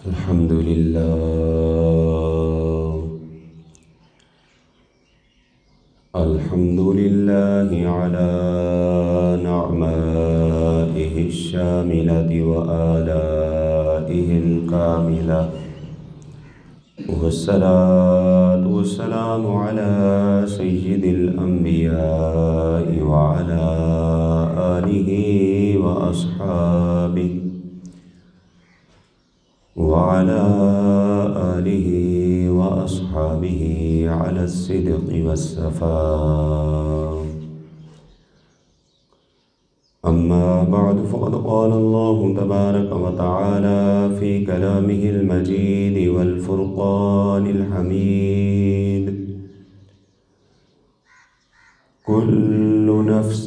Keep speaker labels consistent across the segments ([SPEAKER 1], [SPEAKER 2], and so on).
[SPEAKER 1] الحمد لله على نعمائه الشاملة وآلائه الكاملة، والصلاة والسلام على سيد الأنبياء وعلى آله وأصحابه على الصدق والصفاء. أما بعد، فقد قال الله تبارك وتعالى في كلامه المجيد والفرقان الحميد: كل نفس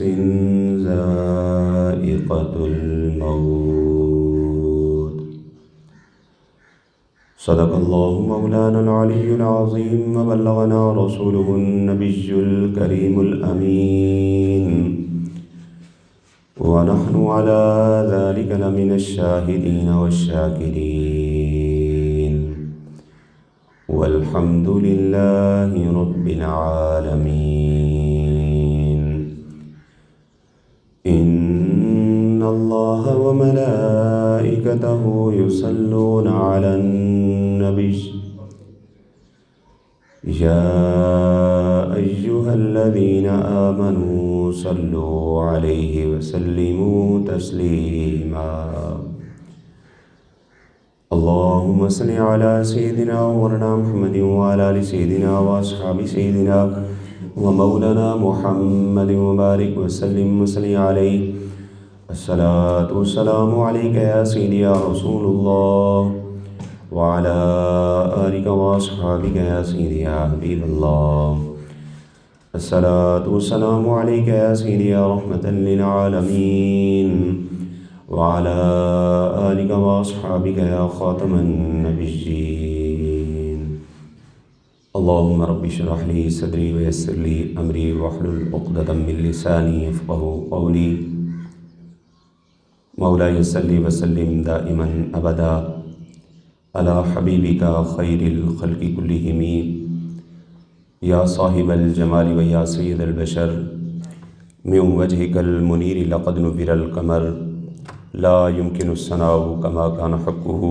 [SPEAKER 1] ذائقة الموت. صدق الله مولانا العلي العظيم، وبلغنا رسوله النبي الكريم الأمين، ونحن على ذلك لمن الشاهدين والشاكرين، والحمد لله رب العالمين. إن الله وملائكته يصلون على النبي، يا أيها الذين آمنوا صلوا عليه وسلموا تسليما. اللهم صل على سيدنا ومولانا محمد وعلى آل سيدنا وأصحاب سيدنا ومولانا محمد وبارك وسلم وصل عليه. الصلاة والسلام عليك يا سيدي يا رسول الله، وعلى آلك وأصحابك يا سيدي يا حبيب الله. الصلاة والسلام عليك يا سيدي يا رحمة للعالمين، وعلى آلك وأصحابك يا خاتم النبيين. اللهم رب اشرح لي صدري ويسر لي أمري واحلل عقدة من لساني يفقهوا قولي. مولاي صل وسلم دائما أبدا على حبيبك خير الخلق كلهم، يا صاحب الجمال ويا سيد البشر. من وجهك المنير لقد نبر القمر، لا يمكن الثناء كما كان حقه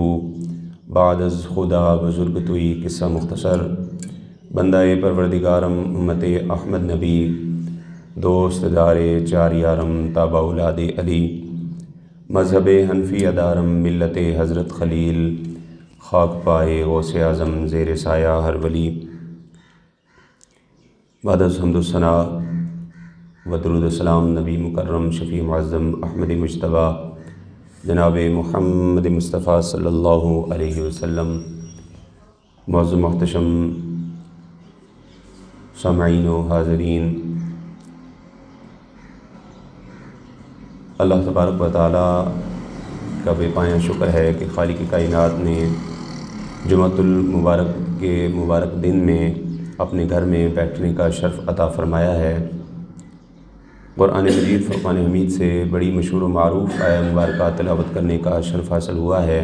[SPEAKER 1] بعد از خدا بزرگ توئی. قصہ مختصر. بندہ پروردگارم امت احمد نبی، دوست دار چار یارم تابع اولاد علی، مذہب حنفی ادارم ملت حضرت خلیل، خاک پائے غوث اعظم زیر سایہ ہر ولی. بعد از حمد و ثناء و درود السلام نبی مکرم شفیع معظم احمد مجتبی جناب محمد مصطفیٰ صلی اللہ علیہ وسلم. معزز محتشم سامعین و حاضرین، اللہ تبارک و تعالیٰ کا بے پایاں شکر ہے کہ خالق کائنات نے جمعۃ المبارک کے مبارک دن میں اپنے گھر میں بیٹھنے کا شرف عطا فرمایا ہے. قرآن مجید فرقان حمید سے بڑی مشہور و معروف آیہ مبارکہ تلاوت کرنے کا شرف حاصل ہوا ہے.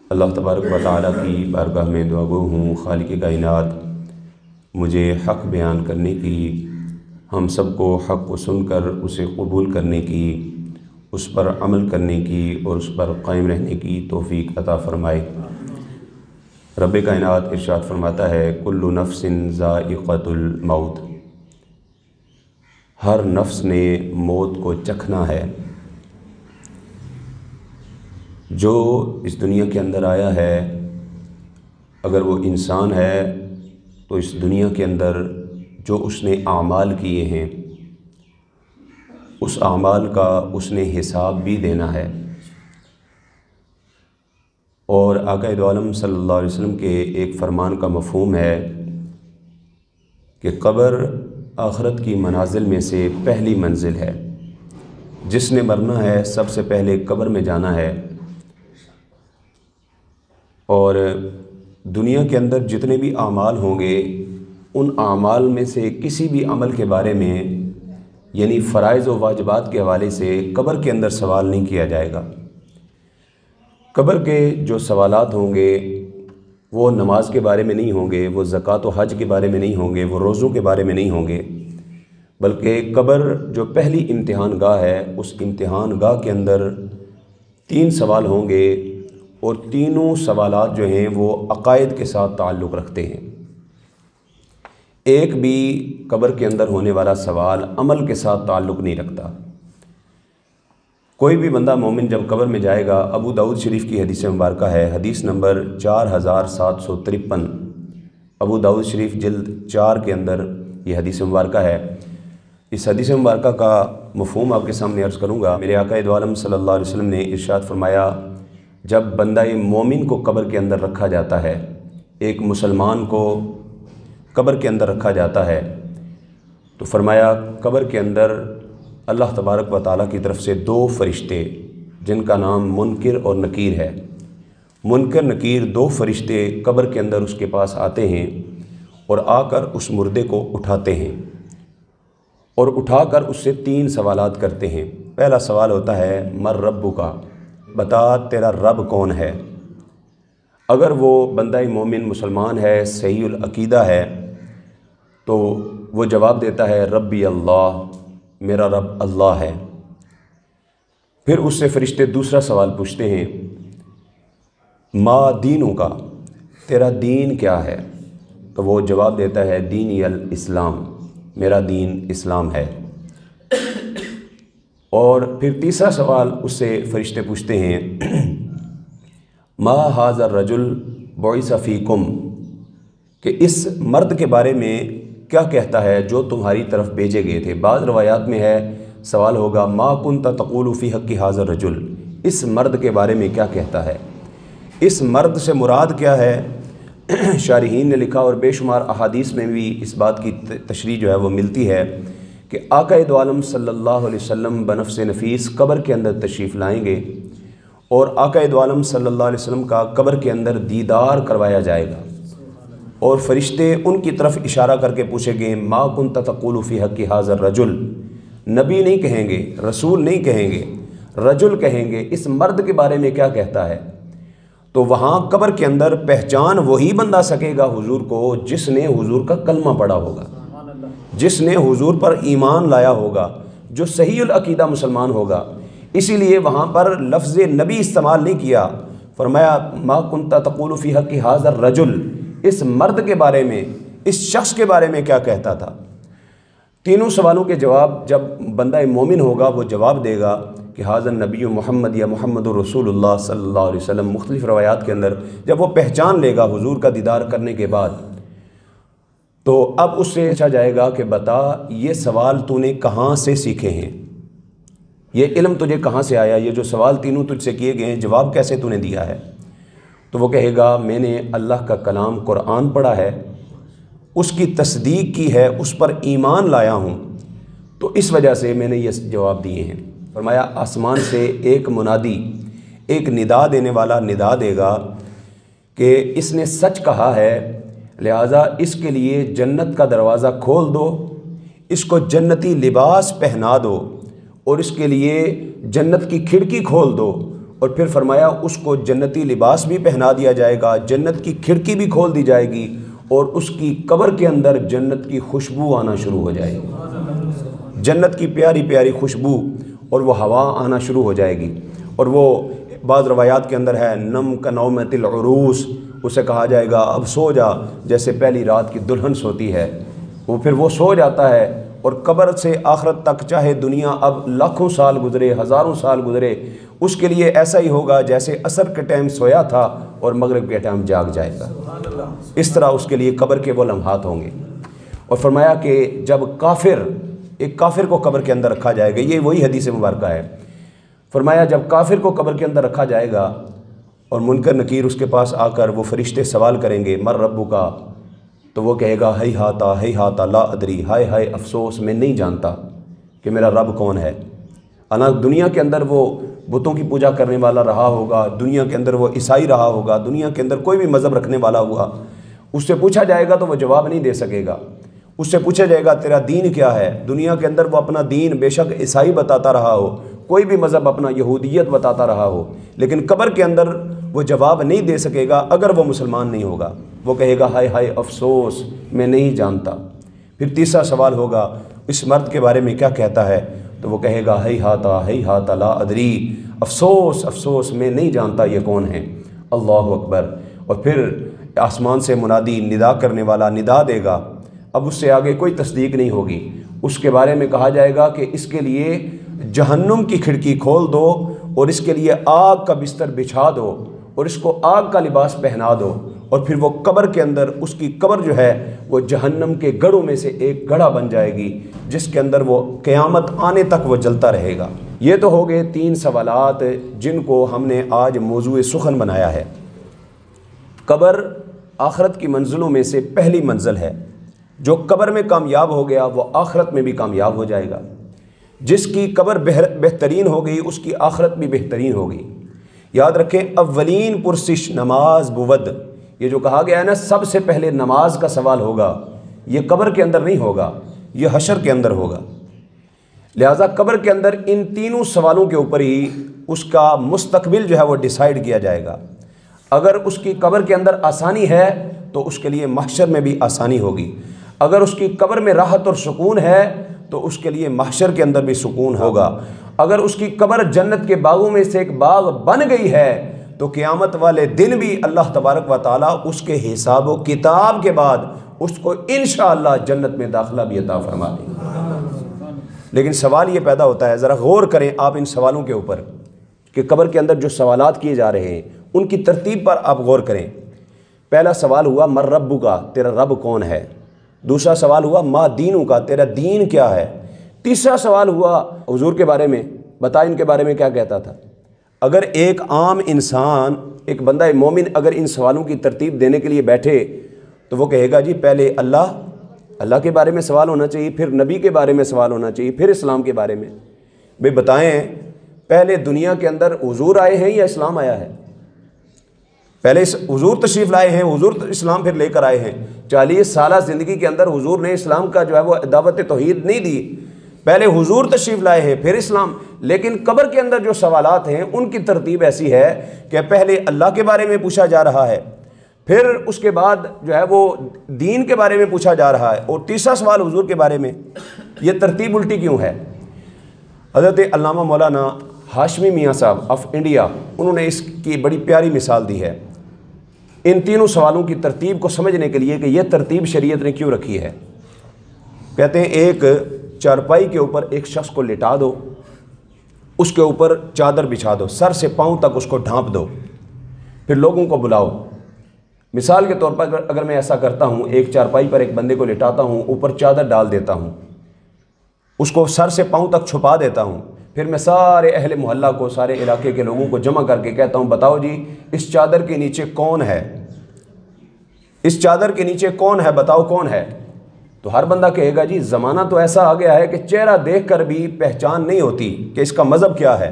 [SPEAKER 1] اللہ تبارک و تعالیٰ کی بارگاہ میں دعا گو ہوں خالق کائنات مجھے حق بیان کرنے کی، ہم سب کو حق کو سن کر اسے قبول کرنے کی، اس پر عمل کرنے کی اور اس پر قائم رہنے کی توفیق عطا فرمائے. رب کائنات ارشاد فرماتا ہے: کل نفس ذائقۃ الموت. ہر نفس نے موت کو چکھنا ہے. جو اس دنیا کے اندر آیا ہے، اگر وہ انسان ہے تو اس دنیا کے اندر جو اس نے اعمال کیے ہیں اس اعمال کا اس نے حساب بھی دینا ہے. اور آقا دو عالم صلی اللہ علیہ وسلم کے ایک فرمان کا مفہوم ہے کہ قبر آخرت کی منازل میں سے پہلی منزل ہے. جس نے مرنا ہے سب سے پہلے قبر میں جانا ہے. اور دنیا کے اندر جتنے بھی اعمال ہوں گے ان اعمال میں سے کسی بھی عمل کے بارے میں یعنی فرائض و واجبات کے حوالے سے قبر کے اندر سوال نہیں کیا جائے گا. قبر کے جو سوالات ہوں گے وہ نماز کے بارے میں نہیں ہوں گے، وہ زکوٰۃ و حج کے بارے میں نہیں ہوں گے، وہ روزوں کے بارے میں نہیں ہوں گے، بلکہ قبر جو پہلی امتحان گاہ ہے، اس امتحان گاہ کے اندر 3 سوال ہوں گے، اور تینوں سوالات جو ہیں وہ عقائد کے ساتھ تعلق رکھتے ہیں۔ ایک بھی قبر کے اندر ہونے والا سوال عمل کے ساتھ تعلق نہیں رکھتا۔ کوئی بھی بندہ مومن جب قبر میں جائے گا، ابو داؤد شریف کی حدیث مبارکہ ہے، حدیث نمبر 4753، ابو داؤد شریف جلد 4 کے اندر یہ حدیث مبارکہ ہے۔ اس حدیث مبارکہ کا مفہوم آپ کے سامنے عرض کروں گا۔ میرے آقا دو عالم صلی اللہ علیہ وسلم نے ارشاد فرمایا، جب بندہ مومن کو قبر کے اندر رکھا جاتا ہے، ایک مسلمان کو قبر کے اندر رکھا جاتا ہے، تو فرمایا قبر کے اندر اللہ تبارک و تعالیٰ کی طرف سے 2 فرشتے جن کا نام منکر اور نکیر ہے، منکر نکیر 2 فرشتے قبر کے اندر اس کے پاس آتے ہیں اور آ کر اس مردے کو اٹھاتے ہیں، اور اٹھا کر اس سے 3 سوالات کرتے ہیں۔ پہلا سوال ہوتا ہے مر ربک کا، بتا تیرا رب کون ہے۔ اگر وہ بندہ مومن مسلمان ہے، صحیح العقیدہ ہے، تو وہ جواب دیتا ہے ربی اللہ، میرا رب اللہ ہے۔ پھر اس سے فرشتے دوسرا سوال پوچھتے ہیں ما دینوں کا، تیرا دین کیا ہے، تو وہ جواب دیتا ہے دینی الاسلام، میرا دین اسلام ہے۔ اور پھر تیسرا سوال اس سے فرشتے پوچھتے ہیں ما ھذا الرجل بعث فیکم، کہ اس مرد کے بارے میں کیا کہتا ہے جو تمہاری طرف بھیجے گئے تھے۔ بعض روایات میں ہے سوال ہوگا ما کنت تقول فی حق ھذا الرجل، اس مرد کے بارے میں کیا کہتا ہے۔ اس مرد سے مراد کیا ہے، شارحین نے لکھا، اور بے شمار احادیث میں بھی اس بات کی تشریح جو ہے وہ ملتی ہے کہ آقا دو عالم صلی اللہ علیہ وسلم بنفس نفیس قبر کے اندر تشریف لائیں گے، اور آقا دو عالم صلی اللہ علیہ وسلم کا قبر کے اندر دیدار کروایا جائے گا، اور فرشتے ان کی طرف اشارہ کر کے پوچھیں گے ما کنت تقول فی حق ھذا الرجل، نبی نہیں کہیں گے، رسول نہیں کہیں گے، رجل کہیں گے، اس مرد کے بارے میں کیا کہتا ہے۔ تو وہاں قبر کے اندر پہچان وہی بندہ سکے گا حضور کو جس نے حضور کا کلمہ پڑھا ہوگا، جس نے حضور پر ایمان لایا ہوگا، جو صحیح العقیدہ مسلمان ہوگا۔ اسی لیے وہاں پر لفظ نبی استعمال نہیں کیا، فرمایا ما کنت تقول فی حق ھذا الرجل، اس مرد کے بارے میں، اس شخص کے بارے میں کیا کہتا تھا۔ تینوں سوالوں کے جواب جب بندہ مومن ہوگا وہ جواب دے گا کہ ھذا النبی محمد یا محمد رسول اللہ صلی اللہ علیہ وسلم۔ مختلف روایات کے اندر جب وہ پہچان لے گا حضور کا دیدار کرنے کے بعد، تو اب اس سے پوچھا جائے گا کہ بتا یہ سوال تو نے کہاں سے سیکھے ہیں، یہ علم تجھے کہاں سے آیا، یہ جو سوال تینوں تجھ سے کیے گئے ہیں جواب کیسے تو نے دیا ہے۔ تو وہ کہے گا میں نے اللہ کا کلام قرآن پڑھا ہے، اس کی تصدیق کی ہے، اس پر ایمان لایا ہوں، تو اس وجہ سے میں نے یہ جواب دیے ہیں۔ فرمایا آسمان سے ایک منادی، ایک ندا دینے والا ندا دے گا کہ اس نے سچ کہا ہے، لہٰذا اس کے لیے جنت کا دروازہ کھول دو، اس کو جنتی لباس پہنا دو، اور اس کے لیے جنت کی کھڑکی کھول دو۔ اور پھر فرمایا اس کو جنتی لباس بھی پہنا دیا جائے گا، جنت کی کھڑکی بھی کھول دی جائے گی، اور اس کی قبر کے اندر جنت کی خوشبو آنا شروع ہو جائے گی، جنت کی پیاری پیاری خوشبو، اور وہ ہوا آنا شروع ہو جائے گی۔ اور وہ بعض روایات کے اندر ہے نم کا نومت العروس، اسے کہا جائے گا اب سو جا، جیسے پہلی رات کی دلہن سوتی ہے، پھر وہ سو جاتا ہے، اور قبر سے آخرت تک چاہے دنیا اب لاکھوں سال گزرے، ہزاروں سال گزرے، اس کے لیے ایسا ہی ہوگا جیسے عصر کے ٹائم سویا تھا اور مغرب کے ٹائم جاگ جائے گا۔ اس طرح اس کے لیے قبر کے وہ لمحات ہوں گے۔ اور فرمایا کہ جب ایک کافر کو قبر کے اندر رکھا جائے گا، یہ وہی حدیث مبارکہ ہے، فرمایا جب کافر کو قبر کے اندر رکھا جائے گا اور منکر نکیر اس کے پاس آ کر وہ فرشتے سوال کریں گے مر ربک کا، تو وہ کہے گا ہی ہاتا لا ادری، ہائے ہائے افسوس میں نہیں جانتا کہ میرا رب کون ہے۔ دنیا کے اندر وہ بتوں کی پوجا کرنے والا رہا ہوگا، دنیا کے اندر وہ عیسائی رہا ہوگا، دنیا کے اندر کوئی بھی مذہب رکھنے والا ہوا، اس سے پوچھا جائے گا تو وہ جواب نہیں دے سکے گا۔ اس سے پوچھا جائے گا تیرا دین کیا ہے، دنیا کے اندر وہ اپنا دین بے شک عیسائی بتاتا رہا ہو، کوئی بھی مذہب اپنا یہودیت بتاتا رہا ہو، لیکن قبر کے اندر وہ جواب نہیں دے سکے گا اگر وہ مسلمان نہیں ہوگا۔ وہ کہے گا ہائے ہائے افسوس میں نہیں جانتا۔ پھر تیسرا سوال ہوگا اس مرد کے بارے میں کیا کہتا ہے، تو وہ کہے گا ہی ہاتا لا ادری، افسوس افسوس میں نہیں جانتا یہ کون ہے۔ اللہ اکبر۔ اور پھر آسمان سے منادی ندا کرنے والا ندا دے گا، اب اس سے آگے کوئی تصدیق نہیں ہوگی۔ اس کے بارے میں کہا جائے گا کہ اس کے لیے جہنم کی کھڑکی کھول دو اور اس کے لیے آگ کا بستر بچھا دو اور اس کو آگ کا لباس پہنا دو، اور پھر وہ قبر کے اندر اس کی قبر جو ہے وہ جہنم کے گڑھوں میں سے ایک گڑھا بن جائے گی جس کے اندر وہ قیامت آنے تک وہ جلتا رہے گا۔ یہ تو ہو گئے 3 سوالات جن کو ہم نے آج موضوع سخن بنایا ہے۔ قبر آخرت کی منزلوں میں سے پہلی منزل ہے۔ جو قبر میں کامیاب ہو گیا وہ آخرت میں بھی کامیاب ہو جائے گا۔ جس کی قبر بہترین ہو گئی اس کی آخرت بھی بہترین ہوگی۔ یاد رکھیں اولین پرسش نماز بود، یہ جو کہا گیا ہے نا سب سے پہلے نماز کا سوال ہوگا، یہ قبر کے اندر نہیں ہوگا، یہ حشر کے اندر ہوگا۔ لہٰذا قبر کے اندر ان تینوں سوالوں کے اوپر ہی اس کا مستقبل جو ہے وہ ڈیسائیڈ کیا جائے گا۔ اگر اس کی قبر کے اندر آسانی ہے تو اس کے لیے محشر میں بھی آسانی ہوگی، اگر اس کی قبر میں راحت اور سکون ہے تو اس کے لیے محشر کے اندر بھی سکون ہوگا، اگر اس کی قبر جنت کے باغوں میں سے ایک باغ بن گئی ہے تو قیامت والے دن بھی اللہ تبارک و تعالیٰ اس کے حساب و کتاب کے بعد اس کو انشاءاللہ جنت میں داخلہ بھی عطا فرما دیں گے۔ لیکن سوال یہ پیدا ہوتا ہے، ذرا غور کریں آپ ان سوالوں کے اوپر کہ قبر کے اندر جو سوالات کیے جا رہے ہیں ان کی ترتیب پر آپ غور کریں۔ پہلا سوال ہوا مر ربو کا، تیرا رب کون ہے؟ دوسرا سوال ہوا ما دینوں کا، تیرا دین کیا ہے؟ تیسرا سوال ہوا حضور کے بارے میں، بتا ان کے بارے میں کیا کہتا تھا۔ اگر ایک عام انسان، ایک بندہ مومن اگر ان سوالوں کی ترتیب دینے کے لیے بیٹھے تو وہ کہے گا جی پہلے اللہ کے بارے میں سوال ہونا چاہیے، پھر نبی کے بارے میں سوال ہونا چاہیے، پھر اسلام کے بارے میں۔ بھئی بتائیں پہلے دنیا کے اندر حضور آئے ہیں یا اسلام آیا ہے؟ پہلے حضور تشریف لائے ہیں، حضور اسلام پھر لے کر آئے ہیں۔ 40 سالہ زندگی کے اندر حضور نے اسلام کا جو ہے وہ دعوت توحید نہیں دی، پہلے حضور تشریف لائے ہیں پھر اسلام۔ لیکن قبر کے اندر جو سوالات ہیں ان کی ترتیب ایسی ہے کہ پہلے اللہ کے بارے میں پوچھا جا رہا ہے، پھر اس کے بعد جو ہے وہ دین کے بارے میں پوچھا جا رہا ہے، اور تیسرا سوال حضور کے بارے میں۔ یہ ترتیب الٹی کیوں ہے؟ حضرت علامہ مولانا ہاشمی میاں صاحب آف انڈیا انہوں نے اس کی بڑی پیاری مثال دی ہے ان تینوں سوالوں کی ترتیب کو سمجھنے کے لیے کہ یہ ترتیب شریعت نے کیوں رکھی ہے۔ کہتے ہیں ایک چارپائی کے اوپر ایک شخص کو لٹا دو، اس کے اوپر چادر بچھا دو، سر سے پاؤں تک اس کو ڈھانپ دو، پھر لوگوں کو بلاؤ۔ مثال کے طور پر اگر میں ایسا کرتا ہوں، ایک چارپائی پر ایک بندے کو لٹاتا ہوں، اوپر چادر ڈال دیتا ہوں، اس کو سر سے پاؤں تک چھپا دیتا ہوں، پھر میں سارے اہل محلہ کو، سارے علاقے کے لوگوں کو جمع کر کے کہتا ہوں بتاؤ جی اس چادر کے نیچے کون ہے، اس چادر کے نیچے کون ہے، بتاؤ کون ہے؟ تو ہر بندہ کہے گا جی زمانہ تو ایسا آ گیا ہے کہ چہرہ دیکھ کر بھی پہچان نہیں ہوتی کہ اس کا مذہب کیا ہے،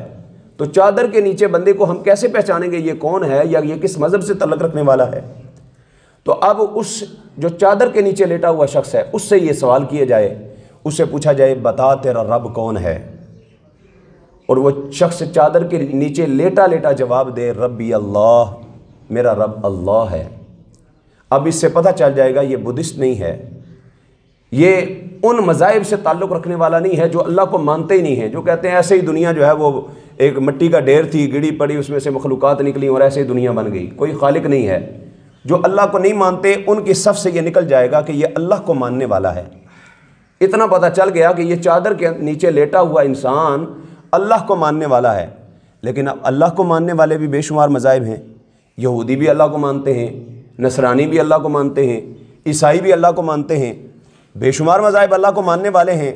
[SPEAKER 1] تو چادر کے نیچے بندے کو ہم کیسے پہچانیں گے یہ کون ہے یا یہ کس مذہب سے تعلق رکھنے والا ہے؟ تو اب اس جو چادر کے نیچے لیٹا ہوا شخص ہے اس سے یہ سوال کیا جائے، اس سے پوچھا جائے بتا تیرا رب کون ہے، اور وہ شخص چادر کے نیچے لیٹا لیٹا جواب دے ربی اللہ، میرا رب اللہ ہے۔ اب اس سے پتہ چل جائے گا یہ بدھسٹ نہیں ہے، یہ ان مذاہب سے تعلق رکھنے والا نہیں ہے جو اللہ کو مانتے ہی نہیں ہیں، جو کہتے ہیں ایسے ہی دنیا جو ہے وہ ایک مٹی کا ڈھیر تھی، گڑی پڑی، اس میں سے مخلوقات نکلی اور ایسے ہی دنیا بن گئی، کوئی خالق نہیں ہے۔ جو اللہ کو نہیں مانتے ان کی صف سے یہ نکل جائے گا کہ یہ اللہ کو ماننے والا ہے۔ اتنا پتہ چل گیا کہ یہ چادر کے نیچے لیٹا ہوا انسان اللہ کو ماننے والا ہے۔ لیکن اب اللہ کو ماننے والے بھی بے شمار مذاہب ہیں، یہودی بھی اللہ کو مانتے ہیں، نصرانی بھی اللہ کو مانتے ہیں، عیسائی بھی اللہ کو مانتے ہیں، بے شمار مذاہب اللہ کو ماننے والے ہیں۔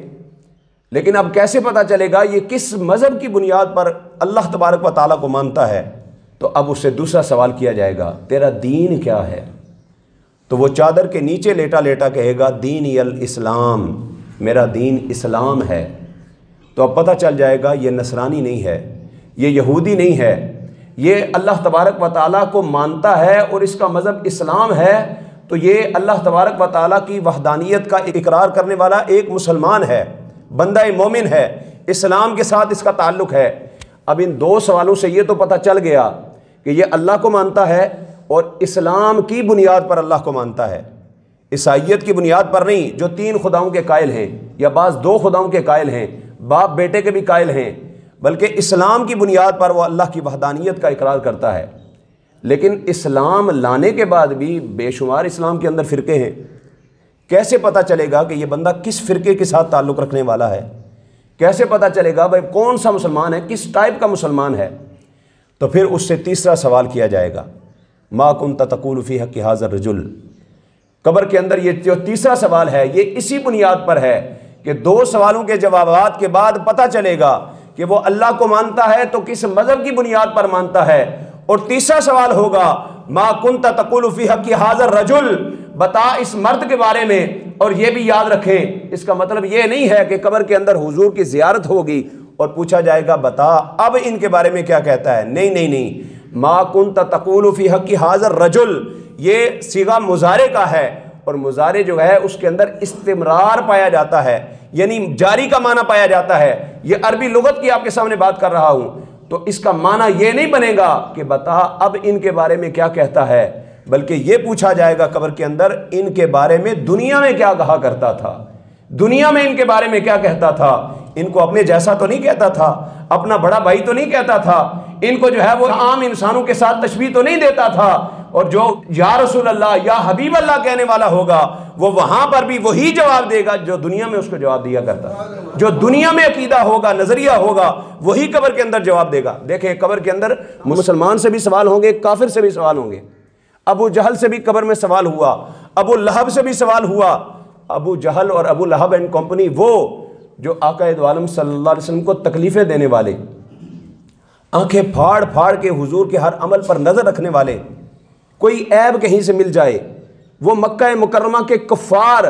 [SPEAKER 1] لیکن اب کیسے پتہ چلے گا یہ کس مذہب کی بنیاد پر اللہ تبارک و تعالیٰ کو مانتا ہے؟ تو اب اس سے دوسرا سوال کیا جائے گا تیرا دین کیا ہے؟ تو وہ چادر کے نیچے لیٹا لیٹا کہے گا دینی الاسلام، میرا دین اسلام ہے۔ تو اب پتہ چل جائے گا یہ نصرانی نہیں ہے، یہ یہودی نہیں ہے، یہ اللہ تبارک و تعالیٰ کو مانتا ہے اور اس کا مذہب اسلام ہے، تو یہ اللہ تبارک و تعالیٰ کی وحدانیت کا اقرار کرنے والا ایک مسلمان ہے، بندہ مومن ہے۔
[SPEAKER 2] اسلام کے ساتھ اس کا تعلق ہے۔ اب ان دو سوالوں سے یہ تو پتہ چل گیا کہ یہ اللہ کو مانتا ہے اور اسلام کی بنیاد پر اللہ کو مانتا ہے، عیسائیت کی بنیاد پر نہیں، جو 3 خداؤں کے قائل ہیں یا بعض 2 خداؤں کے قائل ہیں، باپ بیٹے کے بھی قائل ہیں، بلکہ اسلام کی بنیاد پر وہ اللہ کی وحدانیت کا اقرار کرتا ہے۔ لیکن اسلام لانے کے بعد بھی بے شمار اسلام کے اندر فرقے ہیں۔ کیسے پتہ چلے گا کہ یہ بندہ کس فرقے کے ساتھ تعلق رکھنے والا ہے؟ کیسے پتہ چلے گا بھائی کون سا مسلمان ہے، کس ٹائپ کا مسلمان ہے؟ تو پھر اس سے تیسرا سوال کیا جائے گا، ما کنت تقول فی حق ھذا الرجل۔ قبر کے اندر یہ جو تیسرا سوال ہے یہ اسی بنیاد پر ہے کہ 2 سوالوں کے جوابات کے بعد پتہ چلے گا کہ وہ اللہ کو مانتا ہے تو کس مذہب کی بنیاد پر مانتا ہے۔ اور تیسرا سوال ہوگا، ما کنت تقول فی حق ھذا الرجل، بتا اس مرد کے بارے میں۔ اور یہ بھی یاد رکھیں، اس کا مطلب یہ نہیں ہے کہ قبر کے اندر حضور کی زیارت ہوگی اور پوچھا جائے گا بتا اب ان کے بارے میں کیا کہتا ہے۔ نہیں نہیں نہیں، ما کنت تقول فی حق ھذا الرجل یہ صیغہ مضارع کا ہے، اور مضارع جو ہے اس کے اندر استمرار پایا جاتا ہے، یعنی جاری کا معنی پایا جاتا ہے۔ یہ عربی لغت کی آپ کے سامنے بات کر رہا ہوں، تو اس کا معنی یہ نہیں بنے گا کہ بتا اب ان کے بارے میں کیا کہتا ہے، بلکہ یہ پوچھا جائے گا قبر کے اندر ان کے بارے میں دنیا میں کیا کہا کرتا تھا، دنیا میں ان کے بارے میں کیا کہتا تھا۔ ان کو اپنے جیسا تو نہیں کہتا تھا، اپنا بڑا بھائی تو نہیں کہتا تھا، ان کو جو ہے وہ عام انسانوں کے ساتھ تشبیہ تو نہیں دیتا تھا، اور جو یا رسول اللہ یا حبیب اللہ کہنے والا ہوگا وہ وہاں پر بھی وہی جواب دے گا جو دنیا میں اس کو جواب دیا کرتا ہے۔ جو دنیا میں عقیدہ ہوگا، نظریہ ہوگا، وہی قبر کے اندر جواب دے گا۔ دیکھیں قبر کے اندر مسلمان سے بھی سوال ہوں گے، کافر سے بھی سوال ہوں گے، ابو جہل سے بھی قبر میں سوال ہوا، ابو لہب سے بھی سوال ہوا۔ ابو جہل اور ابو لہب اینڈ کمپنی، وہ جو آقا دو عالم صلی اللہ علیہ وسلم کو تکلیفیں دینے والے، آنکھیں پھاڑ پھاڑ کے حضور کے ہر عمل پر نظر رکھنے والے، کوئی عیب کہیں سے مل جائے، وہ مکہ مکرمہ کے کفار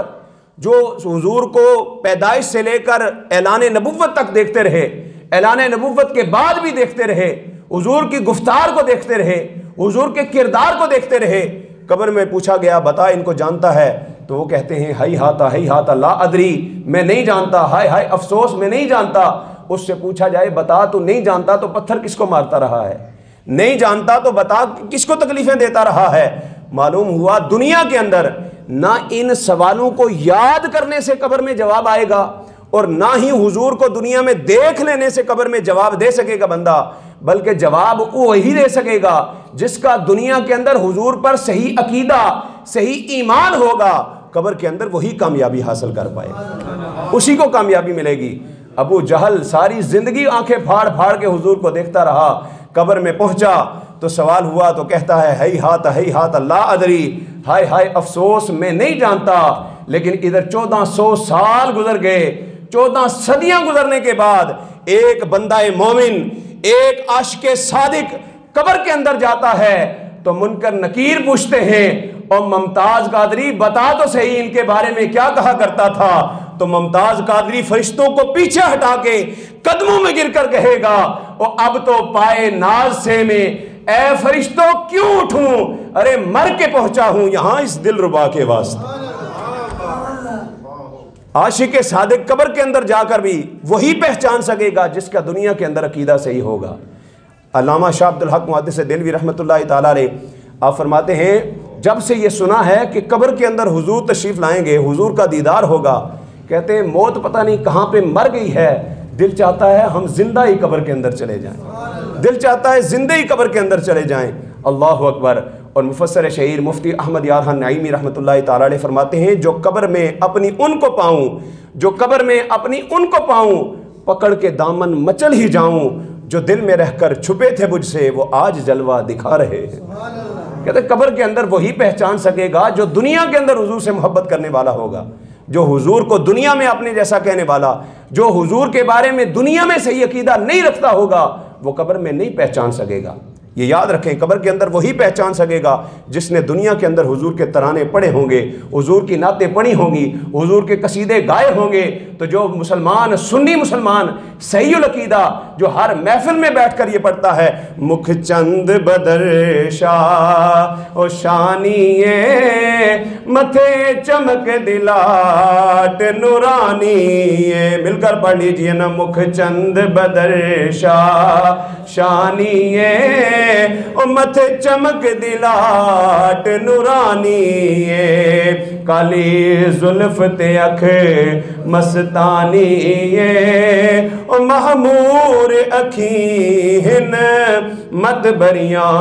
[SPEAKER 2] جو حضور کو پیدائش سے لے کر اعلان نبوت تک دیکھتے رہے، اعلان نبوت کے بعد بھی دیکھتے رہے، حضور کی گفتار کو دیکھتے رہے، حضور کے کردار کو دیکھتے رہے۔ قبر میں پوچھا گیا بتا ان کو جانتا ہے؟ تو وہ کہتے ہیں ہی ہاتا لا ادری، میں نہیں جانتا، ہائے ہائے افسوس میں نہیں جانتا۔ اس سے پوچھا جائے بتا تو نہیں جانتا تو پتھر کس کو مارتا رہا ہے، نہیں جانتا تو بتا کس کو تکلیفیں دیتا رہا ہے۔ معلوم ہوا دنیا کے اندر نہ ان سوالوں کو یاد کرنے سے قبر میں جواب آئے گا، اور نہ ہی حضور کو دنیا میں دیکھ لینے سے قبر میں جواب دے سکے گا بندہ، بلکہ جواب وہی دے سکے گا جس کا دنیا کے اندر حضور پر صحیح عقیدہ، صحیح ایمان ہوگا، قبر کے اندر وہی کامیابی حاصل کر پائے، اسی کو کامیابی ملے گی۔ ابو جہل ساری زندگی آنکھیں پھاڑ پھاڑ کے حضور کو دیکھتا رہا، قبر میں پہنچا تو سوال ہوا تو کہتا ہے ہی ہاتھ لا ادری، ہائے ہائے افسوس میں نہیں جانتا۔ لیکن ادھر 1400 سال گزر گئے، 14 صدیاں گزرنے کے بعد ایک بندہ مومن، ایک عاشق صادق قبر کے اندر جاتا ہے تو منکر نکیر پوچھتے ہیں اور ممتاز قادری بتا تو صحیح ان کے بارے میں کیا کہا کرتا تھا۔ تو ممتاز قادری فرشتوں کو پیچھے ہٹا کے قدموں میں گر کر کہے گا اور اب تو پائے ناز سے میں اے فرشتوں کیوں اٹھوں، ارے مر کے پہنچا ہوں یہاں اس دل ربا کے واسطے۔ عاشق صادق قبر کے اندر جا کر بھی وہی پہچان سکے گا جس کا دنیا کے اندر عقیدہ صحیح ہوگا۔ علامہ شاہ عبد الحق محدث دہلوی رحمۃ اللہ تعالیٰ علیہ آپ فرماتے ہیں جب سے یہ سنا ہے کہ قبر کے اندر حضور تشریف لائیں گے، حضور کا دیدار ہوگا، کہتے ہیں موت پتہ نہیں کہاں پہ مر گئی ہے، دل چاہتا ہے ہم زندہ ہی قبر کے اندر چلے جائیں، دل چاہتا ہے زندہ ہی قبر کے اندر چلے جائیں۔ اللہ اکبر۔ اور مفسر شہیر مفتی احمد یار خان نعیمی رحمۃ اللہ تعالیٰ علیہ فرماتے ہیں جو قبر میں اپنی ان کو پاؤں، جو قبر میں اپنی ان کو پاؤں، پکڑ کے دامن مچل ہی جاؤں، جو دل میں رہ کر چھپے تھے مجھ سے وہ آج جلوہ دکھا رہے ہیں۔ کہتے ہیں قبر کے اندر وہی پہچان سکے گا جو دنیا کے اندر حضور سے محبت کرنے والا ہوگا، جو حضور کو دنیا میں اپنے جیسا کہنے والا، جو حضور کے بارے میں دنیا میں صحیح عقیدہ نہیں رکھتا ہوگا وہ قبر میں نہیں پہچان سکے گا۔ یہ یاد رکھیں، قبر کے اندر وہی پہچان سکے گا جس نے دنیا کے اندر حضور کے ترانے پڑھے ہوں گے، حضور کی نعتیں پڑھی ہوں گی، حضور کے قصیدے گائے ہوں گے۔ تو جو مسلمان، سنی مسلمان صحیح العقیدہ، جو ہر محفل میں بیٹھ کر یہ پڑھتا ہے مکھ چند بدر شاہ او شانیے متھے چمک دلاٹ نورانیے، مل کر پڑھ لیجئے نا، مکھ چند بدر شاہ شانیے او متھے چمک دلاٹ نورانیے، کالی زلف تے اکھ مستانیے او محمور اکھین مد بریاں۔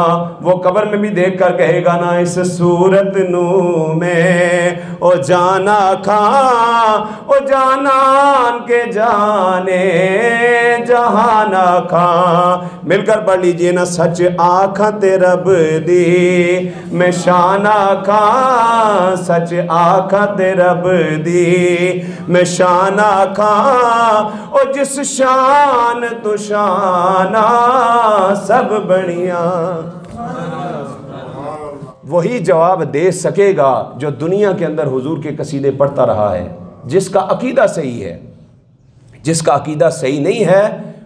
[SPEAKER 2] وہ قبر میں بھی دیکھ کر کہے گا نا، اس صورت نو میں او جانا کھاں او جانان کے جانے جہانا کھاں۔ مل کر پڑھ لیجئے نا، سچ آکھاں تے رب دی میں شانہ کھاں، سچ آکھاں تے رب دی میں شانہ کھاں، او جس شان تو شانہ سب بڑیاں۔ وہی جواب دے سکے گا جو دنیا کے اندر حضور کے قصیدے پڑھتا رہا ہے، جس کا عقیدہ صحیح ہے۔ جس کا عقیدہ صحیح نہیں ہے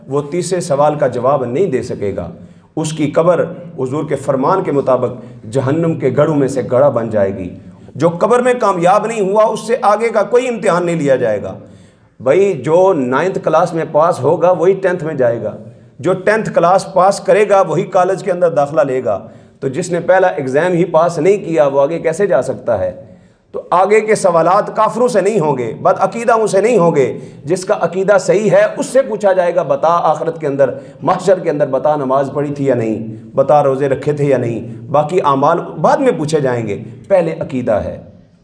[SPEAKER 2] وہ تیسرے سوال کا جواب نہیں دے سکے گا۔ اس کی قبر حضور کے فرمان کے مطابق جہنم کے گڑھوں میں سے گڑھا بن جائے گی۔ جو قبر میں کامیاب نہیں ہوا اس سے آگے کا کوئی امتحان نہیں لیا جائے گا۔ بھائی جو 9th کلاس میں پاس ہوگا وہی 10th میں جائے گا، جو 10th کلاس پاس کرے گا وہی کالج کے اندر داخلہ لے گا۔ تو جس نے پہلا ایگزام ہی پاس نہیں کیا وہ آگے کیسے جا سکتا ہے؟ تو آگے کے سوالات کافروں سے نہیں ہوں گے، بد عقیدہوں سے نہیں ہوں گے۔ جس کا عقیدہ صحیح ہے اس سے پوچھا جائے گا، بتا آخرت کے اندر، محشر کے اندر، بتا نماز پڑھی تھی یا نہیں، بتا روزے رکھے تھے یا نہیں۔ باقی اعمال بعد میں پوچھے جائیں گے، پہلے عقیدہ ہے،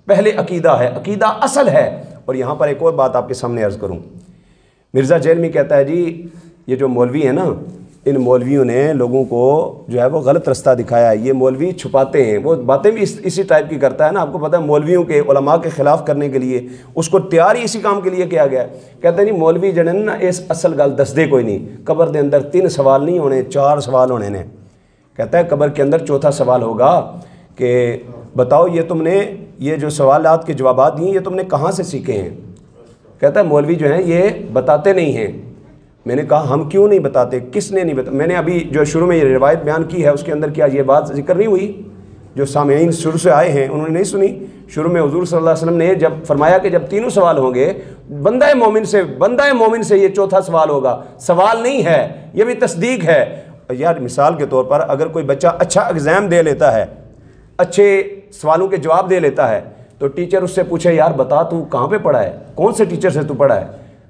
[SPEAKER 2] پہلے عقیدہ ہے، عقیدہ اصل ہے۔ اور یہاں پر ایک اور بات آپ کے سامنے عرض کروں۔ مرزا جیلمی کہتا ہے جی یہ جو مولوی ہیں نا، ان مولویوں نے لوگوں کو جو ہے وہ غلط رستہ دکھایا ہے، یہ مولوی چھپاتے ہیں، وہ باتیں بھی اسی ٹائپ کی کرتا ہے نا۔ آپ کو پتہ ہے مولویوں کے، علماء کے خلاف کرنے کے لیے اس کو تیار ہی اسی کام کے لیے کیا گیا ہے۔ کہتے ہیں نہیں مولوی جڑے نا اس اصل گل دسدے کوئی نہیں، قبر دے اندر 3 سوال نہیں ہونے، 4 سوال ہونے نے۔ کہتا ہے قبر کے اندر چوتھا سوال ہوگا کہ بتاؤ یہ تم نے یہ جو سوالات کے جوابات دیے یہ تم نے کہاں سے سیکھے ہیں؟ کہتا ہے مولوی جو ہیں یہ بتاتے نہیں ہیں۔ میں نے کہا ہم کیوں نہیں بتاتے، کس نے نہیں بتا؟ میں نے ابھی جو شروع میں یہ روایت بیان کی ہے اس کے اندر کیا یہ بات ذکر نہیں ہوئی؟ جو سامعین شروع سے آئے ہیں انہوں نے نہیں سنی؟ شروع میں حضور صلی اللہ علیہ وسلم نے جب فرمایا کہ جب 3 سوال ہوں گے، بندہ مومن سے یہ چوتھا سوال ہوگا، سوال نہیں ہے، یہ بھی تصدیق ہے۔ یار مثال کے طور پر اگر کوئی بچہ اچھا ایگزام دے لیتا ہے، اچھے سوالوں کے جواب دے لیتا ہے، تو ٹیچر اس سے پوچھے یار بتا تو کہاں پہ پڑھا ہے، کون سے ٹیچر سے تو پڑھا ہے،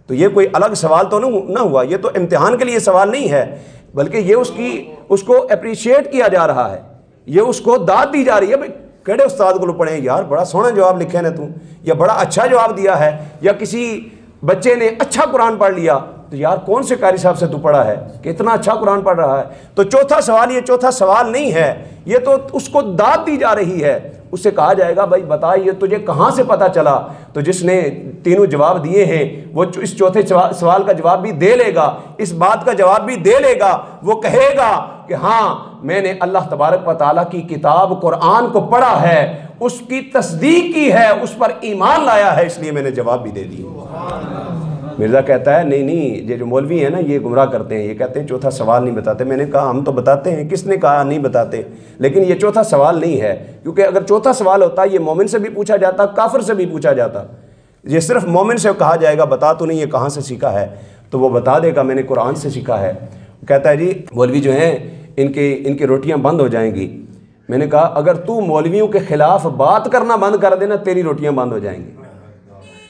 [SPEAKER 2] تو یہ کوئی الگ سوال تو نہ ہوا، یہ تو امتحان کے لیے سوال نہیں ہے، بلکہ یہ اس کو اپریشیٹ کیا جا رہا ہے، یہ اس کو داد دی جا رہی ہے۔ بھائی کہڑے استاد کو پڑھیں یار، بڑا سونا جواب لکھے نے تو، یا بڑا اچھا جواب دیا ہے، یا کسی بچے نے اچھا قرآن پڑھ لیا تو یار کون سے قاری صاحب سے تو پڑھا ہے کہ اتنا اچھا قرآن پڑھ رہا ہے۔ تو چوتھا سوال یہ چوتھا سوال نہیں ہے، یہ تو اس کو داد دی جا رہی ہے۔ اس سے کہا جائے گا بھائی بتا یہ تجھے کہاں سے پتہ چلا؟ تو جس نے 3 جواب دیے ہیں وہ اس چوتھے سوال کا جواب بھی دے لے گا، اس بات کا جواب بھی دے لے گا، وہ کہے گا کہ ہاں میں نے اللہ تبارک و تعالیٰ کی کتاب قرآن کو پڑھا ہے، اس کی تصدیق کی ہے، اس پر ایمان لایا ہے، اس لیے میں نے جواب بھی دے دیا۔ مرزا کہتا ہے نہیں یہ جو مولوی ہیں نا یہ گمراہ کرتے ہیں، یہ کہتے ہیں چوتھا سوال نہیں بتاتے۔ میں نے کہا ہم تو بتاتے ہیں، کس نے کہا نہیں بتاتے؟ لیکن یہ چوتھا سوال نہیں ہے، کیونکہ اگر چوتھا سوال ہوتا یہ مومن سے بھی پوچھا جاتا، کافر سے بھی پوچھا جاتا۔ یہ صرف مومن سے کہا جائے گا بتا تو نہیں یہ کہاں سے سیکھا ہے، تو وہ بتا دے گا میں نے قرآن سے سیکھا ہے۔ کہتا ہے جی مولوی جو ہیں ان کی روٹیاں بند ہو جائیں گی۔ میں نے کہا اگر تو مولویوں کے خلاف بات کرنا بند کر دینا تیری روٹیاں بند ہو جائیں گی۔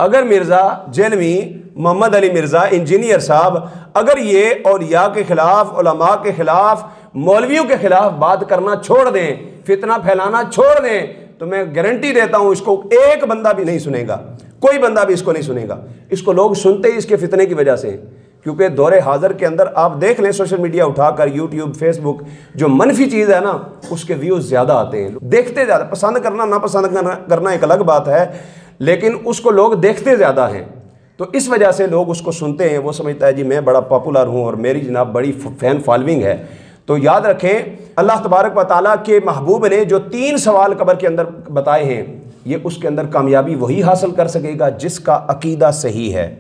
[SPEAKER 2] اگر مرزا جیلمی محمد علی مرزا انجینئر صاحب اگر یہ اولیاء کے خلاف، علماء کے خلاف، مولویوں کے خلاف بات کرنا چھوڑ دیں، فتنہ پھیلانا چھوڑ دیں، تو میں گارنٹی دیتا ہوں اس کو ایک بندہ بھی نہیں سنے گا، کوئی بندہ بھی اس کو نہیں سنے گا۔ اس کو لوگ سنتے ہی اس کے فتنے کی وجہ سے، کیونکہ دور حاضر کے اندر آپ دیکھ لیں سوشل میڈیا اٹھا کر، یوٹیوب، فیس بک، جو منفی چیز ہے نا اس کے ویوز زیادہ آتے ہیں، دیکھتے زیادہ، پسند کرنا نہ پسند کرنا ایک الگ بات ہے، لیکن اس کو لوگ دیکھتے زیادہ ہیں، تو اس وجہ سے لوگ اس کو سنتے ہیں۔ وہ سمجھتا ہے جی میں بڑا پاپولر ہوں اور میری جناب بڑی فین فالوئنگ ہے، تو یاد رکھیں اللہ تبارک و تعالیٰ کے محبوب نے جو 3 سوال قبر کے اندر بتائے ہیں، یہ اس کے اندر کامیابی وہی حاصل کر سکے گا جس کا عقیدہ صحیح ہے۔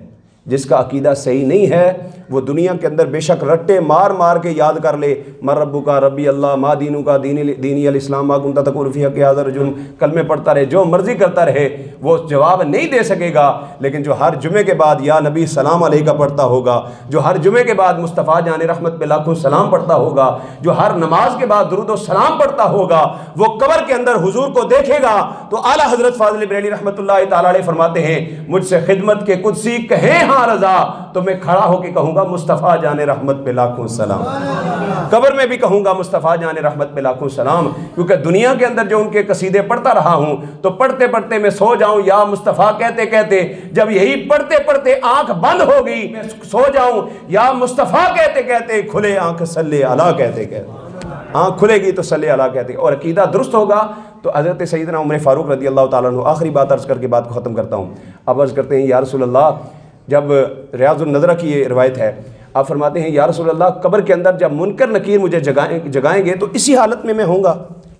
[SPEAKER 2] جس کا عقیدہ صحیح نہیں ہے وہ دنیا کے اندر بے شک رٹے مار مار کے یاد کر لے، من ربک کا ربی اللہ، ما دینو کا دینی الاسلام، ما کنت تقول فی حق ھذا الرجل، کلمے پڑھتا رہے، جو مرضی کرتا رہے، وہ جواب نہیں دے سکے گا۔ لیکن جو ہر جمعے کے بعد یا نبی سلام علیہ کا پڑھتا ہوگا، جو ہر جمعے کے بعد مصطفیٰ جان رحمت پہ لاکھوں سلام پڑھتا ہوگا، جو ہر نماز کے بعد درود و سلام پڑھتا ہوگا، وہ قبر کے اندر حضور کو دیکھے گا تو اعلیٰ حضرت فاضل بریلوی رحمۃ اللہ تعالیٰ علیہ فرماتے ہیں، مجھ سے خدمت کے قدسی کہیں ہاں رضا، تو میں کھڑا ہو کے کہوں گا مصطفیٰ جان رحمت پہ لاکھوں سلام۔ قبر میں بھی کہوں گا مصطفیٰ جان رحمت پہ لاکھوں سلام، کیونکہ دنیا کے اندر جو ان کے قصیدے پڑھتا رہا ہوں تو پڑھتے پڑھتے میں سو جاؤں یا مصطفیٰ کہتے کہتے، جب یہی پڑھتے پڑھتے آنکھ بند ہو گئی میں سو جاؤں یا مصطفیٰ کہتے کہتے، کھلے آنکھ صلی علیہ کہتے کہتے، آنکھ کھلے گی تو صلی علیہ کہتے، اور عقیدہ درست ہوگا تو حضرت سیدنا عمر فاروق رضی اللہ تعالیٰ عنہ، آخری بات عرض کر کے بات کو ختم کرتا ہوں، اب عرض کرتے ہیں یا رسول اللہ، جب ریاض النظرہ کی یہ روایت ہے، آپ فرماتے ہیں یا رسول اللہ قبر کے اندر جب منکر نکیر مجھے جگائیں گے تو اسی حالت میں ہوں گا،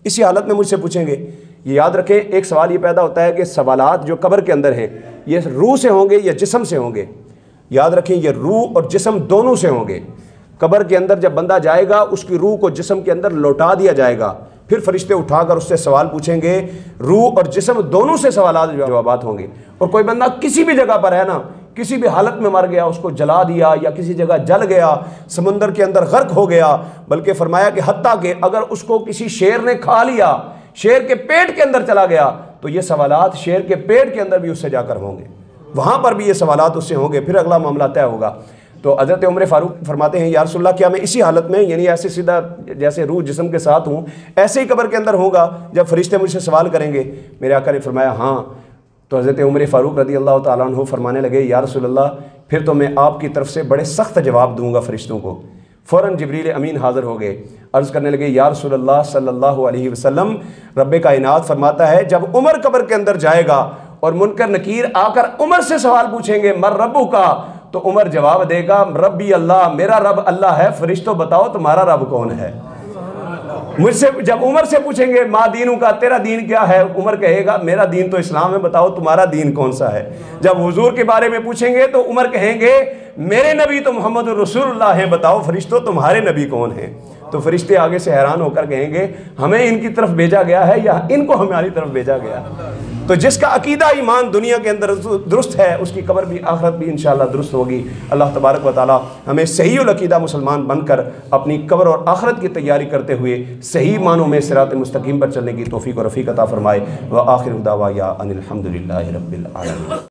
[SPEAKER 2] اسی حالت میں مجھ سے پوچھیں گے۔ یہ یاد رکھیں، ایک سوال یہ پیدا ہوتا ہے کہ سوالات جو قبر کے اندر ہیں یہ روح سے ہوں گے یا جسم سے ہوں گے؟ یاد رکھیں یہ روح اور جسم دونوں سے ہوں گے۔ قبر کے اندر جب بندہ جائے گا اس کی روح کو جسم کے اندر لوٹا دیا جائے گا، پھر فرشتے اٹھا کر اس سے سوال پوچھیں گے، روح اور جسم دونوں سے سوالات جوابات ہوں گے۔ اور کوئی بندہ کسی بھی جگہ پر ہے نا، کسی بھی حالت میں مر گیا، اس کو جلا دیا یا کسی جگہ جل گیا، سمندر کے اندر غرق ہو گیا، بلکہ فرمایا کہ حتیٰ کہ اگر اس کو کسی شیر نے کھا لیا، شیر کے پیٹ کے اندر چلا گیا، تو یہ سوالات شیر کے پیٹ کے اندر بھی اس سے جا کر ہوں گے، وہاں پر بھی یہ سوالات اس سے ہوں گے، پھر اگلا معاملہ طے ہوگا۔ تو حضرت عمر فاروق فرماتے ہیں یا رسول اللہ کیا میں اسی حالت میں، یعنی ایسے سیدھا جیسے روح جسم کے ساتھ ہوں، ایسے ہی قبر کے اندر ہوگا جب فرشتے مجھ سے سوال کریں گے؟ میرے آقا نے فرمایا ہاں۔ تو حضرت عمر فاروق رضی اللہ تعالیٰ عنہ فرمانے لگے یا رسول اللہ پھر تو میں آپ کی طرف سے بڑے سخت جواب دوں گا فرشتوں کو۔ فوراً جبریل امین حاضر ہو گئے، عرض کرنے لگے یا رسول اللہ صلی اللہ علیہ وسلم، رب کائنات فرماتا ہے جب عمر قبر کے اندر جائے گا اور منکر نکیر آ کر عمر سے سوال پوچھیں گے من ربو کا، تو عمر جواب دے گا ربی اللہ، میرا رب اللہ ہے، فرشتوں بتاؤ تمہارا رب کون ہے؟ مجھ سے جب عمر سے پوچھیں گے ما دینوں کا، تیرا دین کیا ہے؟ عمر کہے گا میرا دین تو اسلام ہے، بتاؤ تمہارا دین کون سا ہے؟ جب حضور کے بارے میں پوچھیں گے تو عمر کہیں گے میرے نبی تو محمد رسول اللہ ہیں، بتاؤ فرشتوں تمہارے نبی کون ہیں؟ تو فرشتے آگے سے حیران ہو کر کہیں گے ہمیں ان کی طرف بھیجا گیا ہے یا ان کو ہماری طرف بھیجا گیا ہے؟ تو جس کا عقیدہ ایمان دنیا کے اندر درست ہے اس کی قبر بھی آخرت بھی انشاءاللہ درست ہوگی۔ اللہ تبارک و تعالی ہمیں صحیح العقیدہ مسلمان بن کر اپنی قبر اور آخرت کی تیاری کرتے ہوئے صحیح معنوں میں صراط مستقیم پر چلنے کی توفیق و رفیق عطا فرمائے۔ وآخر دعوانا ان الحمد للہ رب العالمین۔